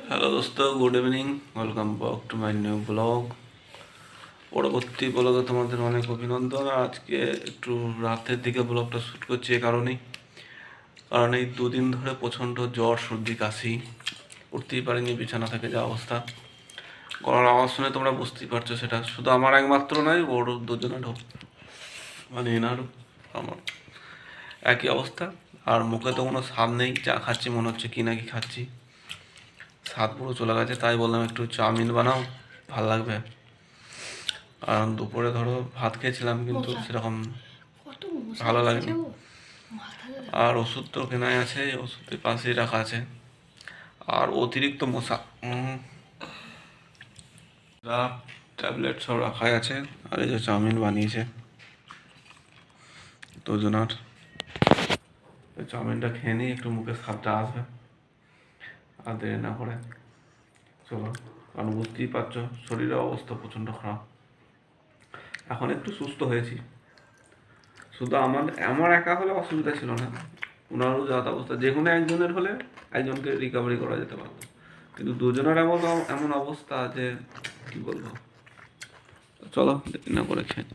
Hello দোস্ত, good evening, welcome back to my new blog. পরবর্তী ব্লগে তোমাদের অনেক অভিনন্দন। আজকে একটু রাতের দিকে ব্লগটা শ্যুট করছি কারণ এই দুদিন ধরে প্রচণ্ড জ্বর, সর্দি, কাশি, উঠতেই পারিনি বিছানা থেকে, যা অবস্থা। গলার আওয়াজ শুনে তোমরা বুঝতেই পারছো, সেটা শুধু আমার একমাত্র নয়, ওর দুজনেরও, মানে এনারও আমার একই অবস্থা। আর মুখে তো কোনো স্বাদ নেই, যা খাচ্ছি মনে হচ্ছে কি না কি খাচ্ছি, স্বাদ পুরো চলে গেছে। তাই বললাম একটু চাউমিন বানাও, ভাল লাগবে। কারণ দুপুরে ধরো ভাত খেয়েছিলাম, কিন্তু সেরকম ভালো লাগেনি। আর ওষুধ তো কেনাই আছে, ওষুধের পাশেই রাখা আছে। আর অতিরিক্ত মশা, ট্যাবলেট সব রাখাই আছে। আর এই যে চাউমিন বানিয়েছে দুজনার, চাউমিনটা খেয়ে নিই, একটু মুখে স্বাদটা আসবে। আর দেরি না করে চলো, কারণ বুঝতেই পারছো শরীরের অবস্থা প্রচণ্ড খারাপ। এখন একটু সুস্থ হয়েছি। শুধু আমার একা হলে অসুবিধা ছিল না, ওনারও যা অবস্থা, যে কোনো একজনের হলে একজনকে রিকভারি করা যেতে পারতো, কিন্তু দুজনের এমন এমন অবস্থা যে কি বলবো। চলো দেরি না করে খেয়ে